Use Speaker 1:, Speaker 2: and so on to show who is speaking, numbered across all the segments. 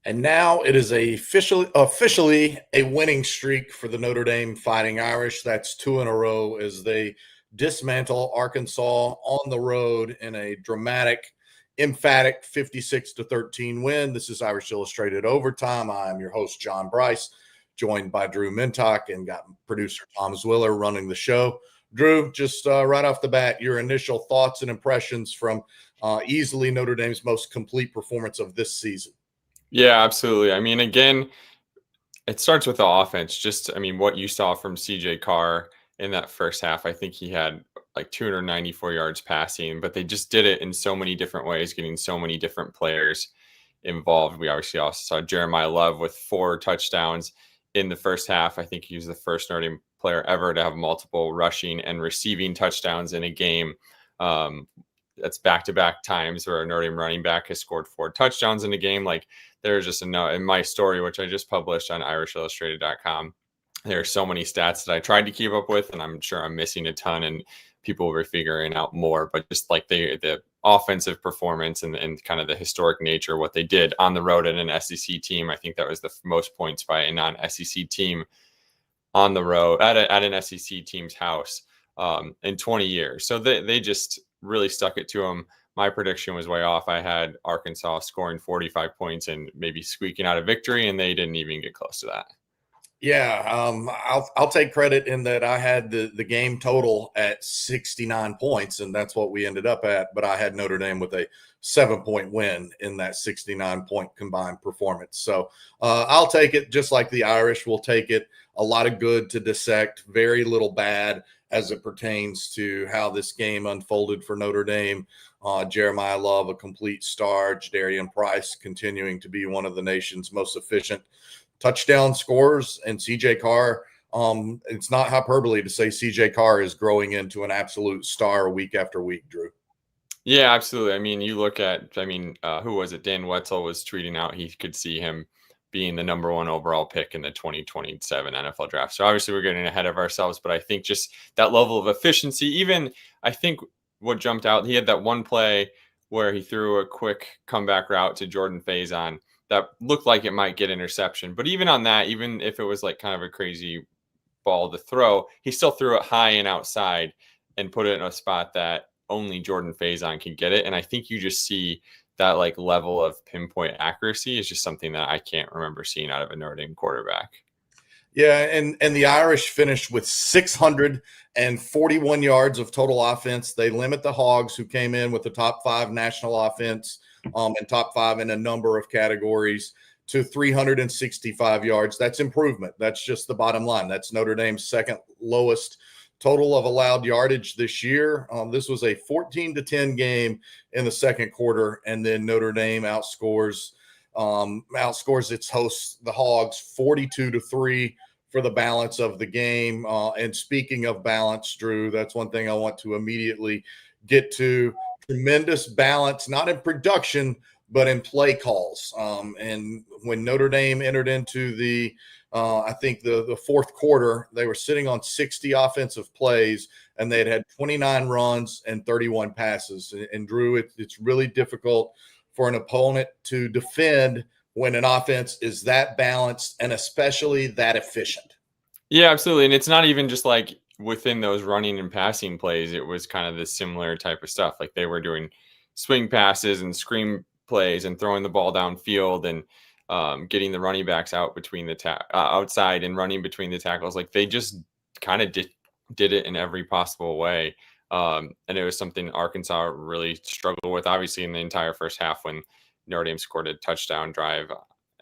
Speaker 1: And now it is officially a winning streak for the Notre Dame Fighting Irish. That's two in a row as they dismantle Arkansas on the road in a dramatic, emphatic 56-13 win. This is Irish Illustrated Overtime. I'm your host, John Brice, joined by Drew Mentock, and got producer Tom Zwiller running the show. Drew, just right off the bat, your initial thoughts and impressions from easily Notre Dame's most complete performance of this season.
Speaker 2: Yeah, absolutely. I mean, again, it starts with the offense. What you saw from CJ Carr in that first half, I think he had like 294 yards passing, but they just did it in so many different ways, getting so many different players involved. We obviously also saw Jeremiah Love with 4 touchdowns in the first half. I think he was the first Notre Dame player ever to have multiple rushing and receiving touchdowns in a game. That's back-to-back times where a Notre Dame running back has scored 4 touchdowns in a game. Like, there's just in my story, which I just published on irishillustrated.com, there are so many stats that I tried to keep up with, and I'm sure I'm missing a ton, and people were figuring out more. But just like the offensive performance and kind of the historic nature of what they did on the road at an SEC team, I think that was the most points by a non-SEC team on the road at an SEC team's house in 20 years. So they just really stuck it to them. My prediction was way off. I had Arkansas scoring 45 points and maybe squeaking out a victory, and they didn't even get close to that.
Speaker 1: Yeah, I'll take credit in that I had the game total at 69 points, and that's what we ended up at. But I had Notre Dame with a 7-point win in that 69-point combined performance. So I'll take it, just like the Irish will take it. A lot of good to dissect, very little bad as it pertains to how this game unfolded for Notre Dame. Jeremiah Love, a complete star. Jadarian Price continuing to be one of the nation's most efficient touchdown scorers. And CJ Carr, it's not hyperbole to say CJ Carr is growing into an absolute star week after week, Drew.
Speaker 2: Yeah, absolutely. I mean, you look at, who was it? Dan Wetzel was tweeting out he could see him being the number 1 overall pick in the 2027 NFL draft. So obviously we're getting ahead of ourselves, but I think just that level of efficiency, even I think what jumped out, he had that one play where he threw a quick comeback route to Jordan Faison that looked like it might get interception. But even on that, even if it was like kind of a crazy ball to throw, he still threw it high and outside and put it in a spot that only Jordan Faison can get it. And I think you just see that like level of pinpoint accuracy is just something that I can't remember seeing out of a Notre Dame quarterback.
Speaker 1: Yeah, and the Irish finished with 641 yards of total offense. They limit the Hogs, who came in with the top 5 national offense and top 5 in a number of categories, to 365 yards. That's improvement. That's just the bottom line. That's Notre Dame's second lowest total of allowed yardage this year. This was a 14-10 game in the second quarter, and then Notre Dame outscores its hosts, the Hogs, 42-3 for the balance of the game. And speaking of balance, Drew, that's one thing I want to immediately get to. Tremendous balance, not in production, but in play calls. And when Notre Dame entered into I think the fourth quarter, they were sitting on 60 offensive plays, and they had 29 runs and 31 passes. And Drew, it's really difficult for an opponent to defend when an offense is that balanced and especially that efficient.
Speaker 2: Yeah, absolutely. And it's not even just like within those running and passing plays, it was kind of the similar type of stuff. Like they were doing swing passes and screen plays and throwing the ball downfield and getting the running backs out between the outside and running between the tackles. Like they just kind of did it in every possible way. And it was something Arkansas really struggled with, obviously, in the entire first half when Notre Dame scored a touchdown drive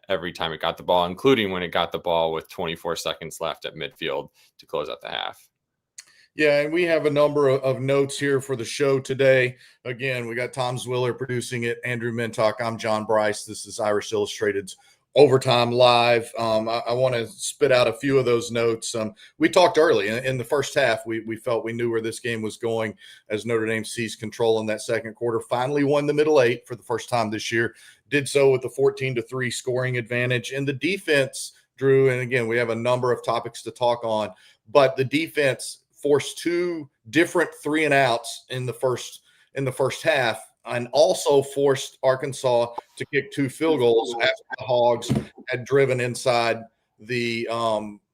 Speaker 2: every time it got the ball, including when it got the ball with 24 seconds left at midfield to close out the half.
Speaker 1: Yeah, and we have a number of notes here for the show today. Again, we got Tom Zwiller producing it, Andrew Mentock. I'm John Brice. This is Irish Illustrated's Overtime Live. I want to spit out a few of those notes. We talked early in the first half. We felt we knew where this game was going as Notre Dame seized control in that second quarter. Finally won the middle 8 for the first time this year. Did so with a 14-3 scoring advantage. And the defense, Drew, and again, we have a number of topics to talk on, but the defense forced 2 different 3-and-outs in the first half and also forced Arkansas to kick 2 field goals after the Hogs had driven inside the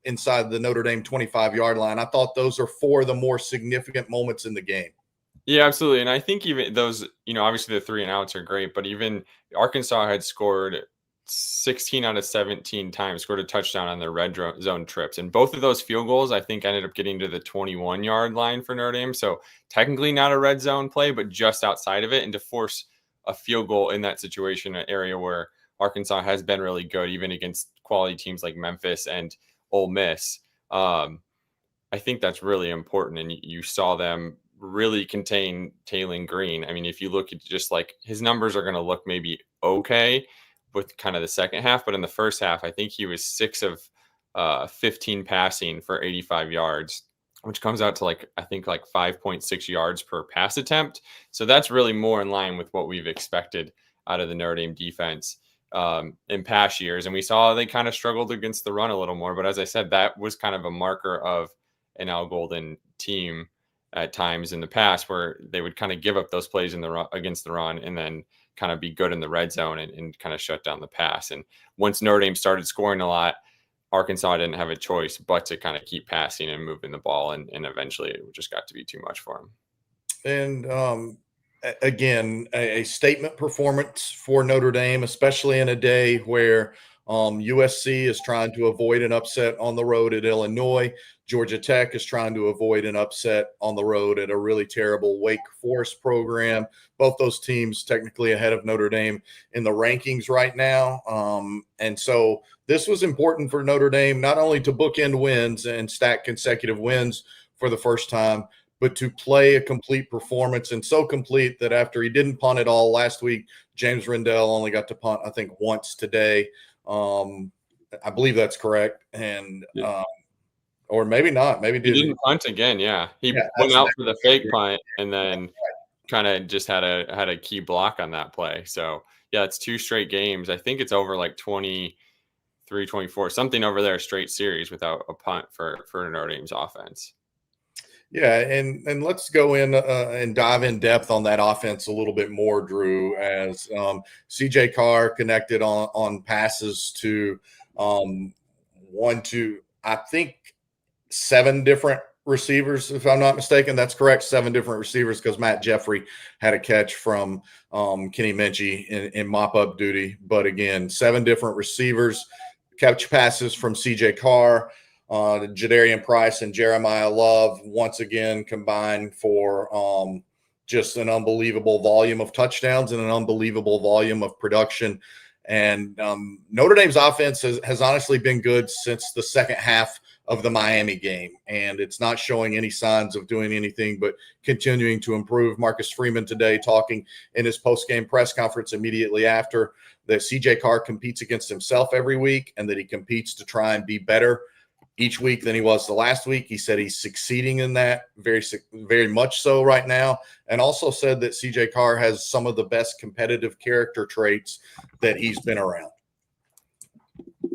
Speaker 1: Notre Dame 25-yard line. I thought those are 4 of the more significant moments in the game.
Speaker 2: Yeah, absolutely. And I think even those, obviously the 3 and outs are great, but even Arkansas had scored 16 out of 17 times, scored a touchdown on their red zone trips. And both of those field goals, I think, ended up getting to the 21-yard line for Notre Dame. So technically not a red zone play, but just outside of it. And to force a field goal in that situation, an area where Arkansas has been really good, even against quality teams like Memphis and Ole Miss. I think that's really important. And you saw them really contain Taylon Green. I mean, if you look at just like his numbers are going to look maybe okay with kind of the second half, but in the first half, I think he was 6 of 15 passing for 85 yards, which comes out to like 5.6 yards per pass attempt. So that's really more in line with what we've expected out of the Notre Dame defense in past years. And we saw they kind of struggled against the run a little more, but as I said, that was kind of a marker of an Al Golden team at times in the past, where they would kind of give up those plays against the run and then kind of be good in the red zone and kind of shut down the pass. And once Notre Dame started scoring a lot, Arkansas didn't have a choice but to kind of keep passing and moving the ball. And eventually it just got to be too much for them.
Speaker 1: And again, a statement performance for Notre Dame, especially in a day where USC is trying to avoid an upset on the road at Illinois. Georgia Tech is trying to avoid an upset on the road at a really terrible Wake Forest program. Both those teams technically ahead of Notre Dame in the rankings right now. And so this was important for Notre Dame, not only to bookend wins and stack consecutive wins for the first time, but to play a complete performance, and so complete that after he didn't punt at all last week, James Rendell only got to punt, I think, once today. I believe that's correct. And or maybe not. Maybe
Speaker 2: he didn't punt again. Yeah, he went out for the fake punt and then kind of just had a key block on that play. So yeah, it's 2 straight games. I think it's over like 23, 24, something over there, straight series without a punt for Notre Dame's offense.
Speaker 1: Yeah, and let's go in and dive in depth on that offense a little bit more, Drew, as CJ Carr connected on passes to I think 7 different receivers, if I'm not mistaken. That's correct, 7 different receivers, because Matt Jeffrey had a catch from Kenny Minchie in mop-up duty. But again, 7 different receivers catch passes from CJ Carr. Jadarian Price and Jeremiah Love once again combined for just an unbelievable volume of touchdowns and an unbelievable volume of production. And Notre Dame's offense has honestly been good since the second half of the Miami game, and it's not showing any signs of doing anything but continuing to improve. Marcus Freeman today talking in his post-game press conference immediately after that CJ Carr competes against himself every week and that he competes to try and be better each week than he was the last week. He said he's succeeding in that very, very much so right now, and also said that CJ Carr has some of the best competitive character traits that he's been around.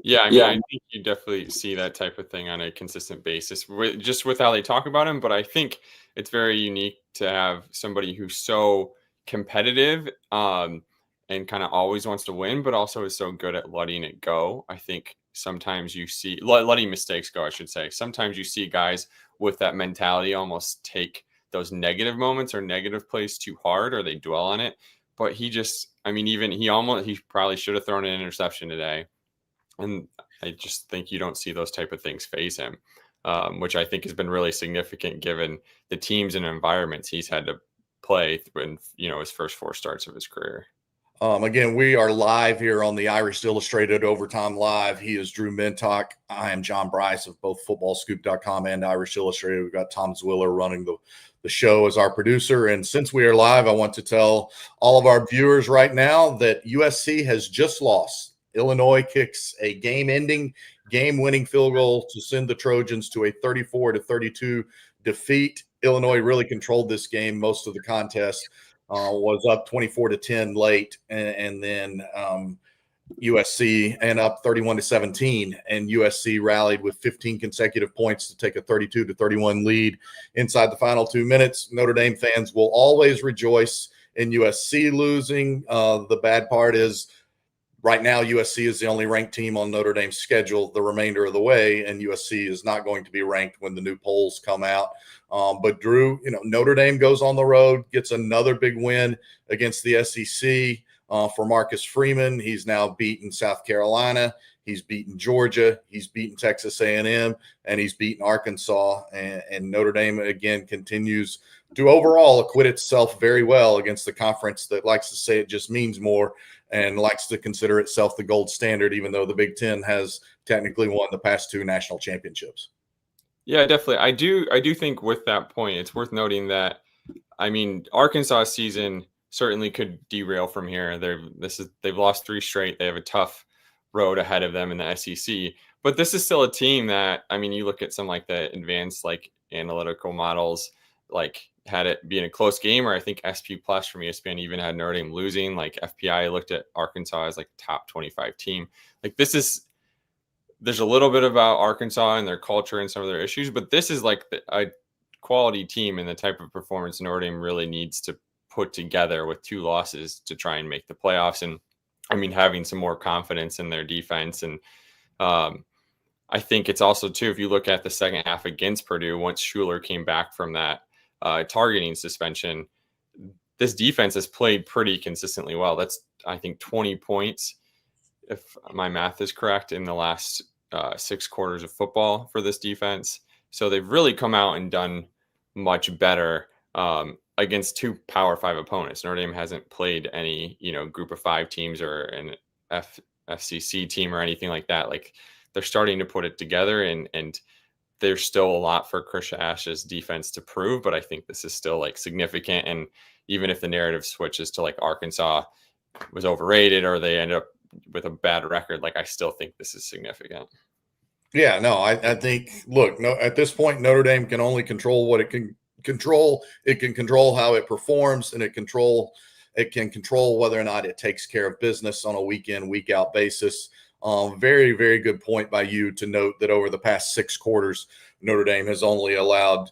Speaker 2: Yeah, I mean, I think you definitely see that type of thing on a consistent basis, just with how they talk about him. But I think it's very unique to have somebody who's so competitive and kind of always wants to win, but also is so good at letting it go. I think sometimes you see letting mistakes go, I should say. Sometimes you see guys with that mentality almost take those negative moments or negative plays too hard, or they dwell on it. But he probably should have thrown an interception today. And I just think you don't see those type of things phase him, which I think has been really significant given the teams and environments he's had to play in, his first 4 starts of his career.
Speaker 1: Again, we are live here on the Irish Illustrated Overtime Live. He is Drew Mentock. I am John Brice of both FootballScoop.com and Irish Illustrated. We've got Tom Zwiller running the show as our producer. And since we are live, I want to tell all of our viewers right now that USC has just lost. Illinois kicks a game-ending, game-winning field goal to send the Trojans to a 34-32 defeat. Illinois really controlled this game most of the contest. Was up 24-10 late, and then USC and up 31-17, and USC rallied with 15 consecutive points to take a 32-31 lead inside the final 2 minutes. Notre Dame fans will always rejoice in USC losing. The bad part is right now USC is the only ranked team on Notre Dame's schedule the remainder of the way, and USC is not going to be ranked when the new polls come out. But Drew, Notre Dame goes on the road, gets another big win against the SEC. For Marcus Freeman, he's now beaten South Carolina, he's beaten Georgia, he's beaten Texas A&M, and he's beaten Arkansas. And Notre Dame again continues to overall acquit itself very well against the conference that likes to say it just means more and likes to consider itself the gold standard, even though the Big Ten has technically won the past 2 national championships.
Speaker 2: Yeah, definitely. I do think with that point, it's worth noting that, Arkansas season certainly could derail from here. They've lost 3 straight. They have a tough road ahead of them in the SEC, but this is still a team that, you look at some like the advanced analytical models, had it being a close game, or I think SP Plus from ESPN even had Notre Dame losing. FPI looked at Arkansas as top 25 team. There's a little bit about Arkansas and their culture and some of their issues, but this is a quality team and the type of performance Notre Dame really needs to put together with 2 losses to try and make the playoffs. And having some more confidence in their defense. And I think it's also too, if you look at the second half against Purdue, once Schuler came back from that targeting suspension, this defense has played pretty consistently well. That's, I think, 20 points, if my math is correct, in the last 6 quarters of football for this defense. So they've really come out and done much better against 2 Power 5 opponents. Notre Dame hasn't played any, group of 5 teams or an FCC team or anything like that. They're starting to put it together, and there's still a lot for Chris Ash's defense to prove, but I think this is still significant. And even if the narrative switches to Arkansas was overrated or they end up with a bad record, I still think this is significant.
Speaker 1: Yeah, no, I think, look, no, at this point, Notre Dame can only control what it can control. It can control how it performs, and it can control whether or not it takes care of business on a week in, week out basis. Very, very good point by you to note that over the past 6 quarters, Notre Dame has only allowed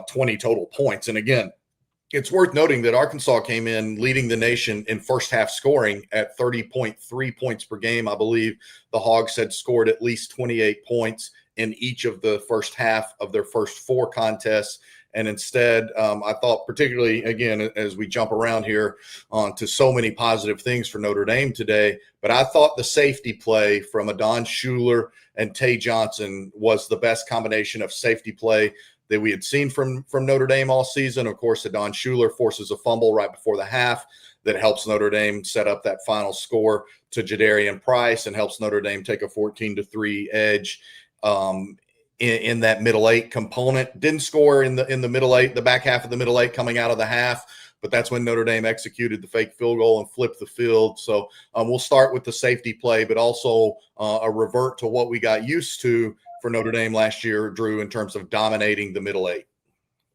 Speaker 1: 20 total points. And again, it's worth noting that Arkansas came in leading the nation in first half scoring at 30.3 points per game. I believe the Hogs had scored at least 28 points in each of the first half of their first 4 contests. And instead, I thought, particularly, again, as we jump around here to so many positive things for Notre Dame today, but I thought the safety play from Adon Schuler and Tay Johnson was the best combination of safety play that we had seen from Notre Dame all season. Of course, Adon Schuler forces a fumble right before the half that helps Notre Dame set up that final score to Jadarian Price and helps Notre Dame take a 14-3 edge in that middle 8 component. Didn't score in the middle 8, the back half of the middle 8 coming out of the half, but that's when Notre Dame executed the fake field goal and flipped the field. So we'll start with the safety play, but also a revert to what we got used to for Notre Dame last year, Drew, in terms of dominating the middle 8.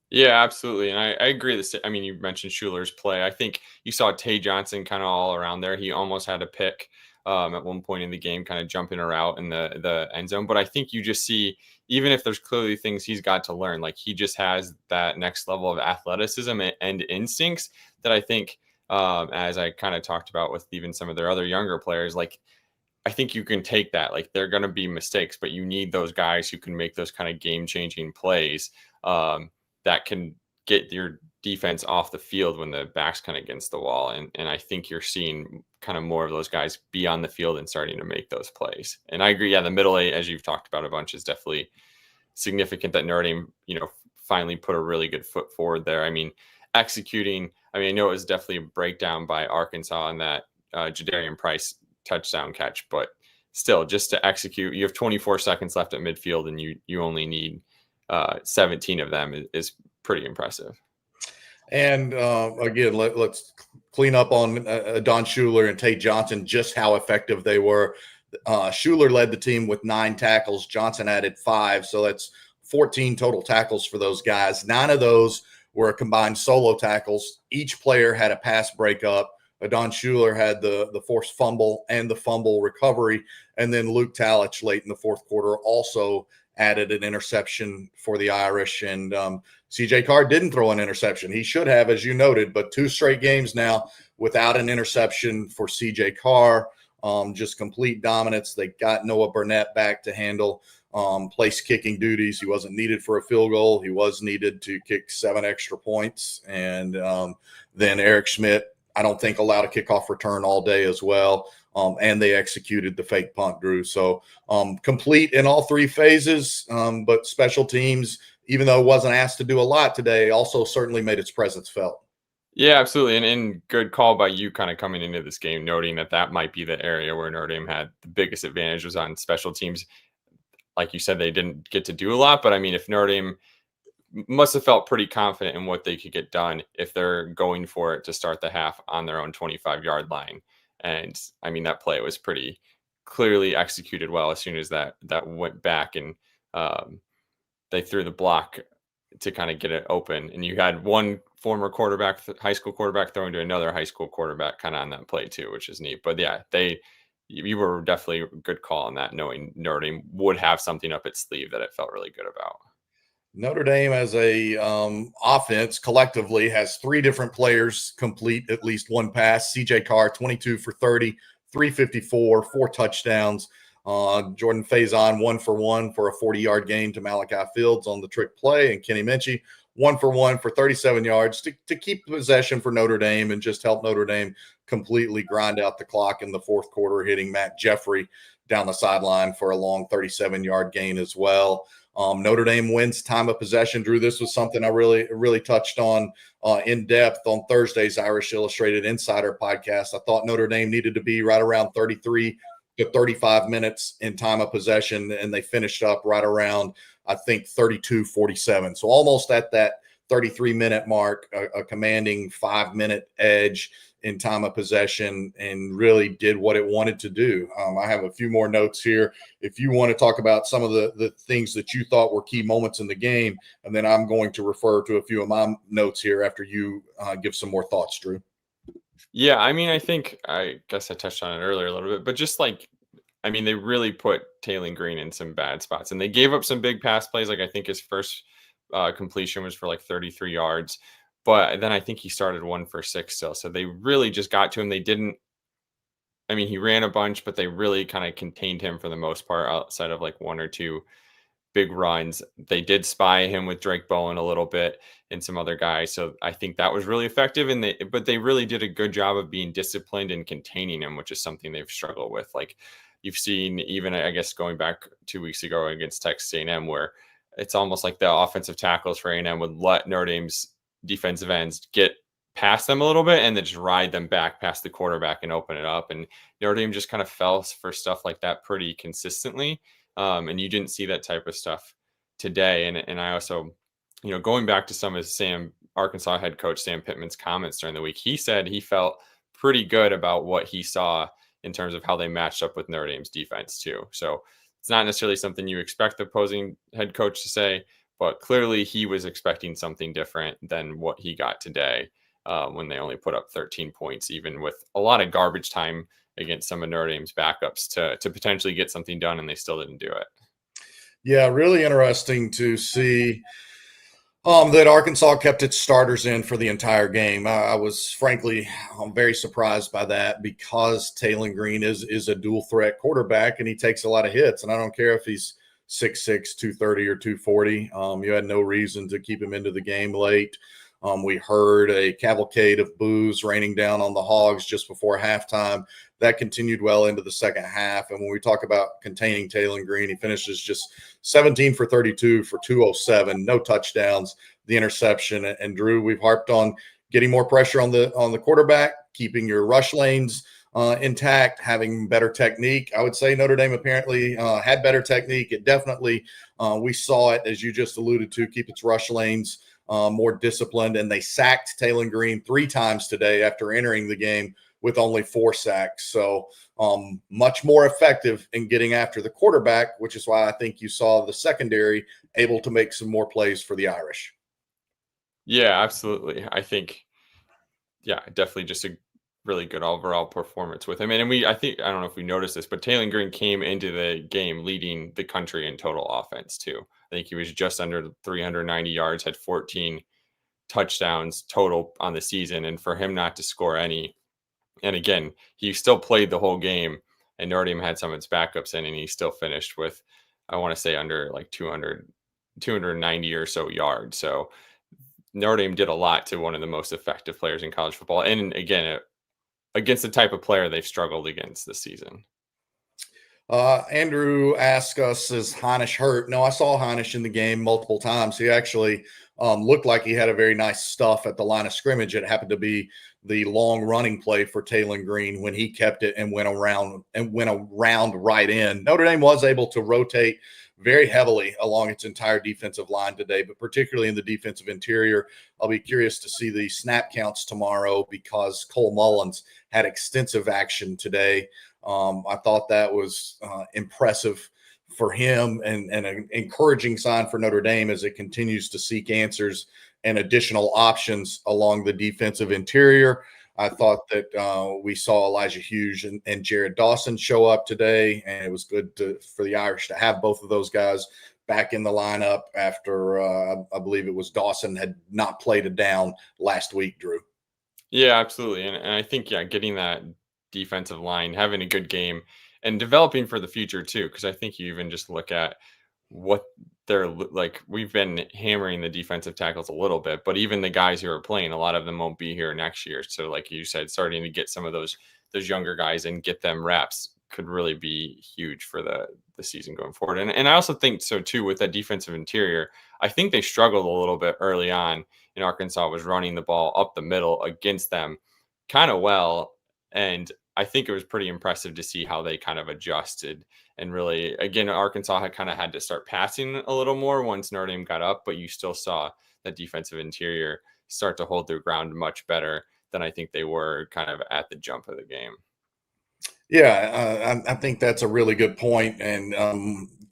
Speaker 2: Yeah, absolutely. And I agree. You mentioned Schuler's play. I think you saw Tay Johnson kind of all around there. He almost had a pick at one point in the game, kind of jumping a route in the end zone. But I think you just see, even if there's clearly things he's got to learn, he just has that next level of athleticism and instincts that I think, as I kind of talked about with even some of their other younger players, I think you can take that. They're going to be mistakes, but you need those guys who can make those kind of game-changing plays that can get your defense off the field when the back's kind of against the wall. And I think you're seeing kind of more of those guys be on the field and starting to make those plays. And I agree. Yeah, the middle 8, as you've talked about a bunch, is definitely significant that Notre Dame, finally put a really good foot forward there. Executing, I know it was definitely a breakdown by Arkansas on that Jadarian Price touchdown catch, but still, just to execute, you have 24 seconds left at midfield and you only need 17 of them is pretty impressive.
Speaker 1: And again, let's clean up on Don Schuler and Tay Johnson, just how effective they were. Schuler led the team with 9 tackles. Johnson added 5. So that's 14 total tackles for those guys. 9 of those were combined solo tackles. Each player had a pass breakup. Adon Schuler had the forced fumble and the fumble recovery. And then Luke Talich late in the fourth quarter also added an interception for the Irish. And CJ Carr didn't throw an interception. He should have, as you noted, but 2 straight games now without an interception for CJ Carr. Just complete dominance. They got Noah Burnett back to handle place kicking duties. He wasn't needed for a field goal. He was needed to kick 7 extra points. And then Eric Schmidt, I don't think, allowed a kickoff return all day as well. And they executed the fake punt, Drew. So complete in all 3 phases, but special teams, even though it wasn't asked to do a lot today, also certainly made its presence felt.
Speaker 2: Yeah, absolutely. And good call by you kind of coming into this game, noting that that might be the area where Notre Dame had the biggest advantage was on special teams. Like you said, they didn't get to do a lot, but I mean, if Notre Dame must have felt pretty confident in what they could get done if they're going for it to start the half on their own 25-yard line. And I mean, that play was pretty clearly executed well as soon as that went back and they threw the block to kind of get it open. And you had one former quarterback, high school quarterback, throwing to another high school quarterback kind of on that play too, which is neat. But yeah, you were definitely a good call on that, knowing Notre Dame would have something up its sleeve that it felt really good about.
Speaker 1: Notre Dame as a offense collectively has 3 different players complete at least one pass. CJ Carr, 22 for 30, 354, 4 touchdowns. Jordan Faison, 1 for 1 for a 40-yard gain to Malachi Fields on the trick play. And Kenny Minchie, 1 for 1 for 37 yards to keep possession for Notre Dame and just help Notre Dame completely grind out the clock in the 4th quarter, hitting Matt Jeffrey down the sideline for a long 37-yard gain as well. Notre Dame wins time of possession. Drew, this was something I really touched on in depth on Thursday's Irish Illustrated Insider podcast. I thought Notre Dame needed to be right around 33 to 35 minutes in time of possession, and they finished up right around, I think, 32-47. So almost at that 33-minute mark, a commanding 5-minute edge in time of possession, and really did what it wanted to do. I have a few more notes here if you want to talk about some of the things that you thought were key moments in the game, and then I'm going to refer to a few of my notes here after you give some more thoughts, Drew.
Speaker 2: Yeah, I mean, I guess I touched on it earlier a little bit, but just like, I mean, they really put Taylor Green in some bad spots, and they gave up some big pass plays. Like I think his first completion was for like 33 yards, but then I think he started 1 for 6 still. So they really just got to him. They didn't. I mean, he ran a bunch, but they really kind of contained him for the most part, outside of like 1 or 2 big runs. They did spy him with Drake Bowen a little bit and some other guys. So I think that was really effective. But they really did a good job of being disciplined and containing him, which is something they've struggled with. Like you've seen, even I guess going back 2 weeks ago against Texas A&M, where it's almost like the offensive tackles for A&M would let Notre Dame's defensive ends get past them a little bit and then just ride them back past the quarterback and open it up. And Notre Dame just kind of fell for stuff like that pretty consistently. And you didn't see that type of stuff today. And I also, going back to some of Arkansas head coach Sam Pittman's comments during the week, he said he felt pretty good about what he saw in terms of how they matched up with Notre Dame's defense too. So it's not necessarily something you expect the opposing head coach to say, but clearly he was expecting something different than what he got today when they only put up 13 points, even with a lot of garbage time against some of Notre Dame's backups to potentially get something done, and they still didn't do it.
Speaker 1: Yeah, really interesting to see that Arkansas kept its starters in for the entire game. I was frankly very surprised by that because Taylor Green is a dual threat quarterback and he takes a lot of hits. And I don't care if he's 6'6", 230 or 240. You had no reason to keep him into the game late. We heard a cavalcade of boos raining down on the Hogs just before halftime. That continued well into the second half. And when we talk about containing Taylor Green, he finishes just 17 for 32 for 207, no touchdowns, the interception. And Drew, we've harped on getting more pressure on the quarterback, keeping your rush lanes intact, having better technique. I would say Notre Dame apparently had better technique. It definitely, we saw it, as you just alluded to, keep its rush lanes more disciplined. And they sacked Taylor Green 3 times today after entering the game with only 4 sacks. So much more effective in getting after the quarterback, which is why I think you saw the secondary able to make some more plays for the Irish.
Speaker 2: Yeah, absolutely. I think, definitely just a really good overall performance with him. And I don't know if we noticed this, but Taylor Green came into the game leading the country in total offense too. I think he was just under 390 yards, had 14 touchdowns total on the season. And for him not to score any, and again, he still played the whole game, and Notre Dame had some of its backups in, and he still finished with, I want to say, under like 290 or so yards. So Notre Dame did a lot to one of the most effective players in college football. And again, against the type of player they've struggled against this season.
Speaker 1: Andrew asked us, is Heinisch hurt? No, I saw Heinisch in the game multiple times. He actually looked like he had a very nice stuff at the line of scrimmage. It happened to be the long running play for Taylon Green when he kept it and went around right in. Notre Dame was able to rotate very heavily along its entire defensive line today, but particularly in the defensive interior. I'll be curious to see the snap counts tomorrow because Cole Mullins had extensive action today. I thought that was impressive for him and an encouraging sign for Notre Dame as it continues to seek answers and additional options along the defensive interior. I thought that we saw Elijah Hughes and Jared Dawson show up today, and it was good for the Irish to have both of those guys back in the lineup after I believe it was Dawson had not played a down last week, Drew.
Speaker 2: Yeah, absolutely. And I think, getting that defensive line, having a good game, and developing for the future too. Because I think you even just look at what they're like. We've been hammering the defensive tackles a little bit, but even the guys who are playing, a lot of them won't be here next year. So, like you said, starting to get some of those younger guys and get them reps could really be huge for the season going forward. And I also think so too with that defensive interior. I think they struggled a little bit early on. And Arkansas was running the ball up the middle against them kind of well. And I think it was pretty impressive to see how they kind of adjusted. And really, again, Arkansas had to start passing a little more once Notre Dame got up, but you still saw the defensive interior start to hold their ground much better than I think they were kind of at the jump of the game.
Speaker 1: Yeah, I think that's a really good point. And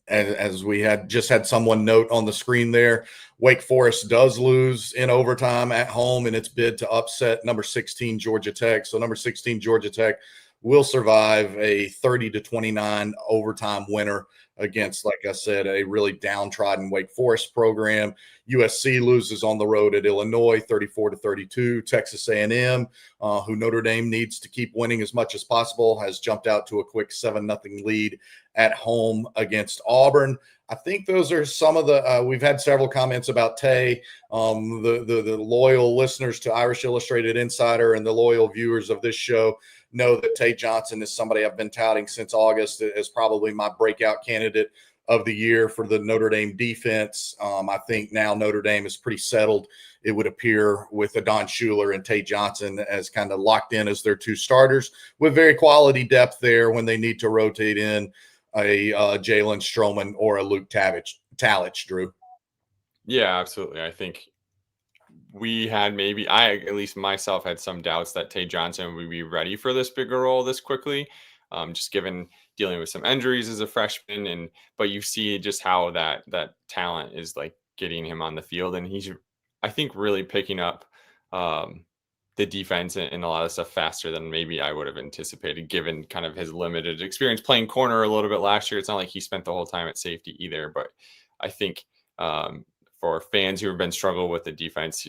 Speaker 1: as we had someone note on the screen there, Wake Forest does lose in overtime at home in its bid to upset number 16 Georgia Tech. So number 16 Georgia Tech will survive a 30-29 overtime winner against, like I said, a really downtrodden Wake Forest program. USC loses on the road at Illinois 34-32. Texas A&M, who Notre Dame needs to keep winning as much as possible, has jumped out to a quick 7-0 lead at home against Auburn. I think those are some of the we've had several comments about Tay. The loyal listeners to Irish Illustrated Insider and the loyal viewers of this show know that Tay Johnson is somebody I've been touting since August as probably my breakout candidate of the year for the Notre Dame defense. I think now Notre Dame is pretty settled, it would appear, with Adon Schuler and Tay Johnson as kind of locked in as their two starters with very quality depth there when they need to rotate in a Jalen Stroman or a Luke Talich, Drew.
Speaker 2: Yeah, absolutely. I think we had at least myself had some doubts that Tay Johnson would be ready for this bigger role this quickly, just given dealing with some injuries as a freshman. But you see just how that talent is like getting him on the field, and he's, I think, really picking up the defense and a lot of stuff faster than maybe I would have anticipated, given kind of his limited experience playing corner a little bit last year. It's not like he spent the whole time at safety either, but I think for fans who have been struggling with the defense,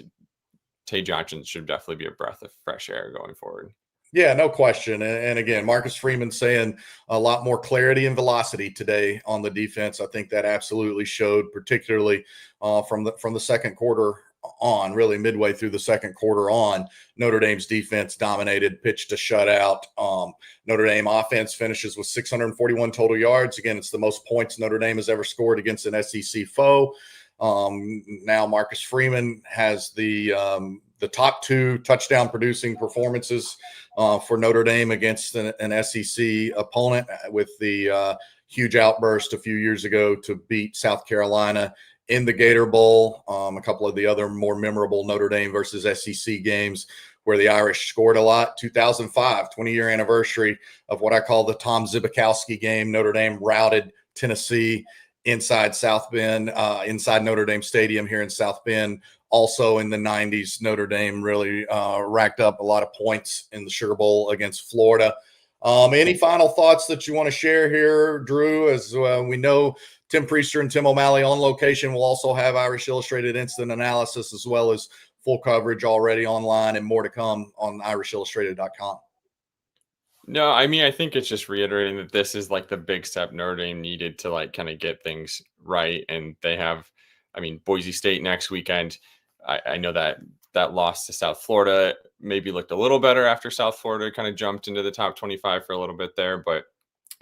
Speaker 2: Tay Johnson should definitely be a breath of fresh air going forward.
Speaker 1: Yeah, no question. And again, Marcus Freeman saying a lot more clarity and velocity today on the defense. I think that absolutely showed, particularly from the second quarter on, really midway through the second quarter on. Notre Dame's defense dominated, pitched a shutout. Notre Dame offense finishes with 641 total yards. Again, it's the most points Notre Dame has ever scored against an SEC foe. Now Marcus Freeman has the top two touchdown producing performances for Notre Dame against an SEC opponent, with the huge outburst a few years ago to beat South Carolina in the Gator Bowl. A couple of the other more memorable Notre Dame versus SEC games where the Irish scored a lot. 2005, 20-year anniversary of what I call the Tom Zibikowski game. Notre Dame routed Tennessee inside South Bend, inside Notre Dame Stadium here in South Bend. Also in the 90s, Notre Dame really racked up a lot of points in the Sugar Bowl against Florida. Any final thoughts that you want to share here, Drew? As we know Tim Priester and Tim O'Malley on location. We'll also have Irish Illustrated instant analysis as well as full coverage already online and more to come on irishillustrated.com.
Speaker 2: No, I mean, I think it's just reiterating that this is like the big step Notre Dame needed to like kind of get things right. And they have, I mean, Boise State next weekend. I know that loss to South Florida maybe looked a little better after South Florida kind of jumped into the top 25 for a little bit there, but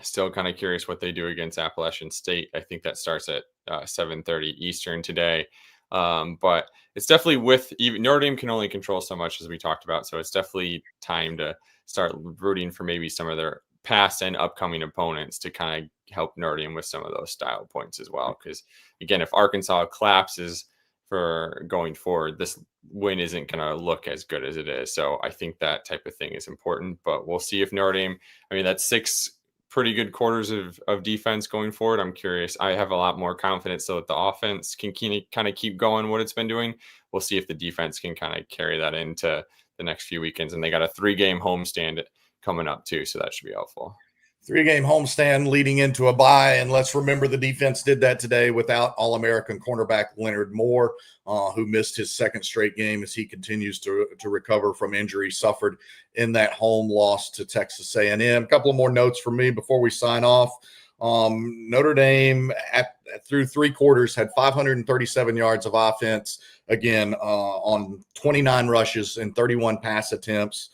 Speaker 2: still kind of curious what they do against Appalachian State. I think that starts at 7:30 Eastern today. But it's definitely even Notre Dame can only control so much, as we talked about. So it's definitely time to start rooting for maybe some of their past and upcoming opponents to kind of help Notre Dame with some of those style points as well. Because again, if Arkansas collapses for going forward, this win isn't going to look as good as it is. So I think that type of thing is important, but we'll see if Notre Dame, I mean, that's 6 pretty good quarters of defense going forward. I'm curious. I have a lot more confidence so that the offense can kind of keep going what it's been doing. We'll see if the defense can kind of carry that into the next few weekends. And they got a 3-game homestand coming up too, so that should be helpful.
Speaker 1: 3-game homestand leading into a bye. And let's remember the defense did that today without All-American cornerback Leonard Moore, who missed his 2nd straight game as he continues to recover from injury suffered in that home loss to Texas A&M. A couple of more notes from me before we sign off. Notre Dame through 3 quarters had 537 yards of offense, again, on 29 rushes and 31 pass attempts.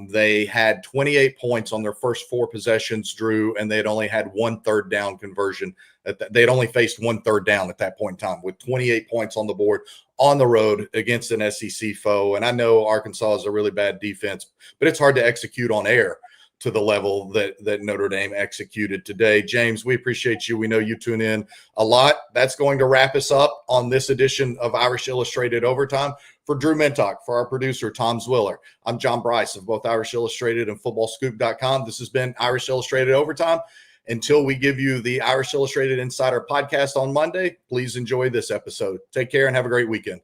Speaker 1: They had 28 points on their first 4 possessions, Drew, and they had only had 1 third down conversion. They'd only faced 1 third down at that point in time, with 28 points on the board on the road against an SEC foe. And I know Arkansas is a really bad defense, but it's hard to execute on air to the level that Notre Dame executed today. James, we appreciate you. We know you tune in a lot. That's going to wrap us up on this edition of Irish Illustrated Overtime. For Drew Mentock, for our producer, Tom Zwiller, I'm John Brice of both Irish Illustrated and FootballScoop.com. This has been Irish Illustrated Overtime. Until we give you the Irish Illustrated Insider podcast on Monday, please enjoy this episode. Take care and have a great weekend.